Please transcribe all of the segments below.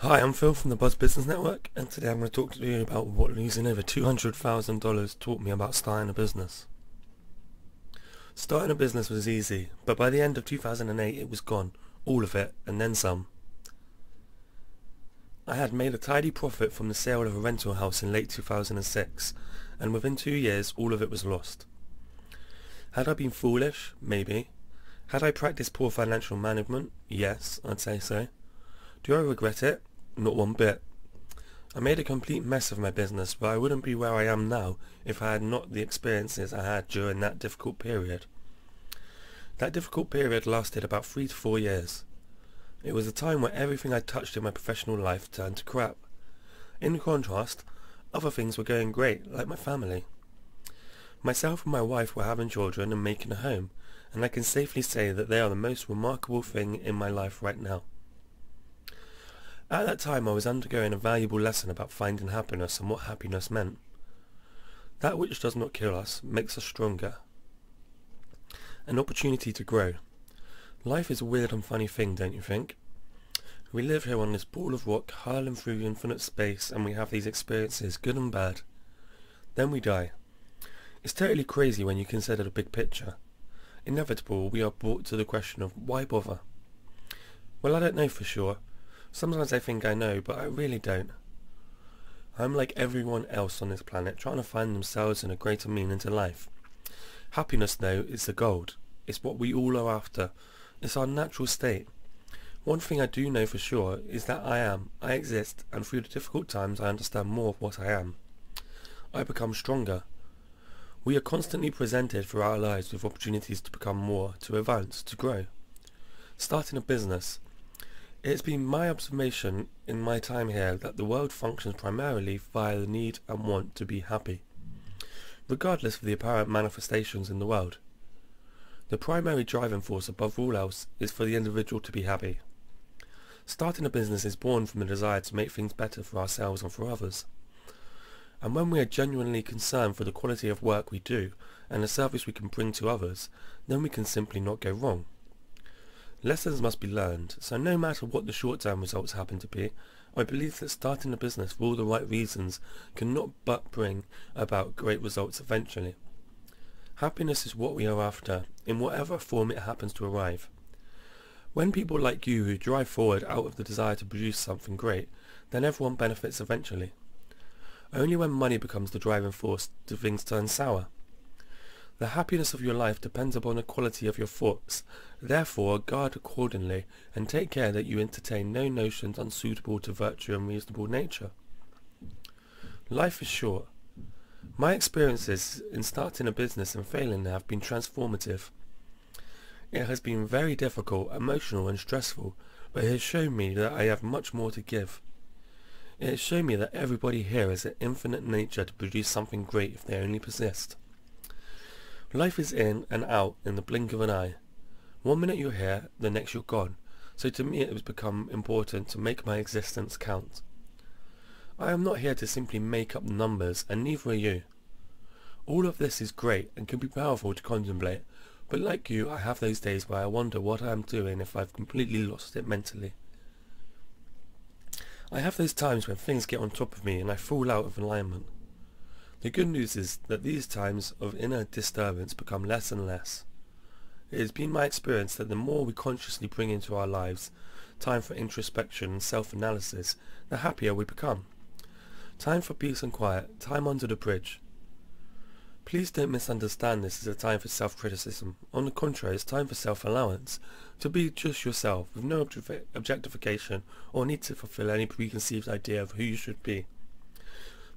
Hi, I'm Phil from the Buzz Business Network, and today I'm going to talk to you about what losing over $200,000 taught me about starting a business. Starting a business was easy, but by the end of 2008 it was gone, all of it, and then some. I had made a tidy profit from the sale of a rental house in late 2006, and within 2 years all of it was lost. Had I been foolish? Maybe. Had I practiced poor financial management? Yes, I'd say so. Do I regret it? Not one bit. I made a complete mess of my business, but I wouldn't be where I am now if I had not the experiences I had during that difficult period. That difficult period lasted about 3 to 4 years. It was a time where everything I touched in my professional life turned to crap. In contrast, other things were going great, like my family. Myself and my wife were having children and making a home, and I can safely say that they are the most remarkable thing in my life right now. At that time I was undergoing a valuable lesson about finding happiness and what happiness meant. That which does not kill us makes us stronger. An opportunity to grow. Life is a weird and funny thing, don't you think? We live here on this ball of rock hurling through infinite space, and we have these experiences, good and bad. Then we die. It's totally crazy when you consider the big picture. Inevitable, we are brought to the question of why bother? Well, I don't know for sure. Sometimes I think I know, but I really don't. I'm like everyone else on this planet, trying to find themselves in a greater meaning to life. Happiness, though, is the gold. It's what we all are after. It's our natural state. One thing I do know for sure is that I exist, and through the difficult times I understand more of what I am. I become stronger. We are constantly presented through our lives with opportunities to become more, to advance, to grow. Starting a business. It's been my observation in my time here that the world functions primarily via the need and want to be happy, regardless of the apparent manifestations in the world. The primary driving force above all else is for the individual to be happy. Starting a business is born from the desire to make things better for ourselves and for others. And when we are genuinely concerned for the quality of work we do and the service we can bring to others, then we can simply not go wrong. Lessons must be learned, so no matter what the short-term results happen to be, I believe that starting a business for all the right reasons cannot but bring about great results eventually. Happiness is what we are after, in whatever form it happens to arrive. When people like you who drive forward out of the desire to produce something great, then everyone benefits eventually. Only when money becomes the driving force do things turn sour. The happiness of your life depends upon the quality of your thoughts. Therefore, guard accordingly, and take care that you entertain no notions unsuitable to virtue and reasonable nature. Life is short. My experiences in starting a business and failing have been transformative. It has been very difficult, emotional and stressful, but it has shown me that I have much more to give. It has shown me that everybody here has an infinite nature to produce something great if they only persist. Life is in and out in the blink of an eye. One minute you're here, the next you're gone, so to me it has become important to make my existence count. I am not here to simply make up numbers, and neither are you. All of this is great and can be powerful to contemplate, but like you, I have those days where I wonder what I am doing if I've completely lost it mentally. I have those times when things get on top of me and I fall out of alignment. The good news is that these times of inner disturbance become less and less. It has been my experience that the more we consciously bring into our lives time for introspection and self-analysis, the happier we become. Time for peace and quiet, time under the bridge. Please don't misunderstand this as a time for self-criticism. On the contrary, it's time for self-allowance, to be just yourself, with no objectification or need to fulfill any preconceived idea of who you should be.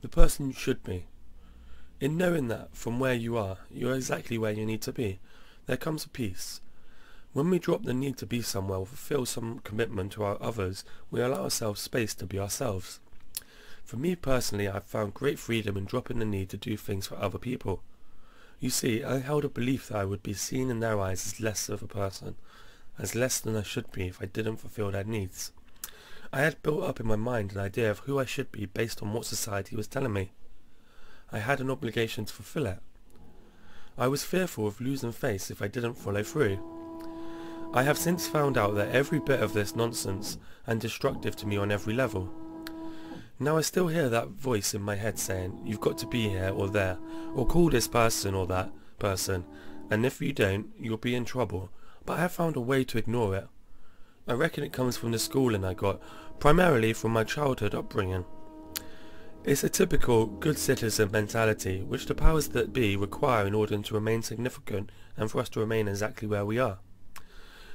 The person you should be. In knowing that, from where you are exactly where you need to be, there comes a peace. When we drop the need to be somewhere or fulfill some commitment to our others, we allow ourselves space to be ourselves. For me personally, I've found great freedom in dropping the need to do things for other people. You see, I held a belief that I would be seen in their eyes as less of a person, as less than I should be if I didn't fulfill their needs. I had built up in my mind an idea of who I should be based on what society was telling me. I had an obligation to fulfill it. I was fearful of losing face if I didn't follow through. I have since found out that every bit of this nonsense and destructive to me on every level. Now I still hear that voice in my head saying, you've got to be here or there, or call this person or that person, and if you don't, you'll be in trouble, but I have found a way to ignore it. I reckon it comes from the schooling I got, primarily from my childhood upbringing. It's a typical good citizen mentality which the powers that be require in order to remain significant and for us to remain exactly where we are.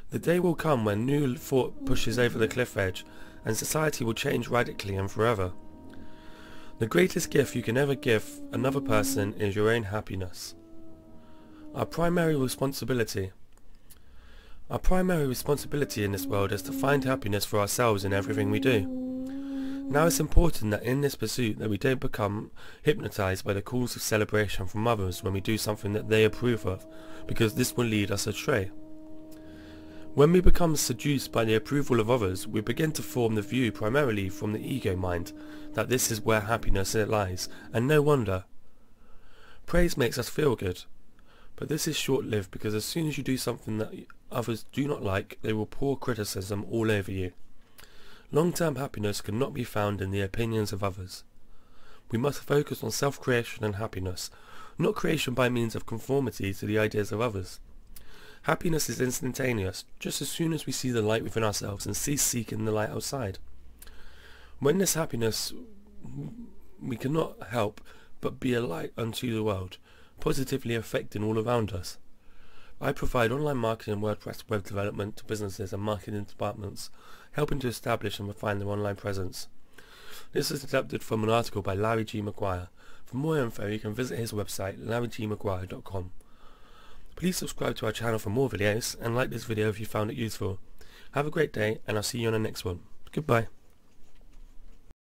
The day will come when new thought pushes over the cliff edge and society will change radically and forever. The greatest gift you can ever give another person is your own happiness. Our primary responsibility in this world is to find happiness for ourselves in everything we do. Now it's important that in this pursuit that we don't become hypnotized by the calls of celebration from others when we do something that they approve of, because this will lead us astray. When we become seduced by the approval of others, we begin to form the view primarily from the ego mind that this is where happiness lies, and no wonder. Praise makes us feel good, but this is short-lived because as soon as you do something that others do not like, they will pour criticism all over you. Long-term happiness cannot be found in the opinions of others. We must focus on self-creation and happiness, not creation by means of conformity to the ideas of others. Happiness is instantaneous, just as soon as we see the light within ourselves and cease seeking the light outside. When this happiness, we cannot help but be a light unto the world, positively affecting all around us. I provide online marketing and WordPress web development to businesses and marketing departments, helping to establish and refine their online presence. This is adapted from an article by Larry G. Maguire. For more info, you can visit his website, larrygmaguire.com. Please subscribe to our channel for more videos and like this video if you found it useful. Have a great day and I'll see you on the next one. Goodbye.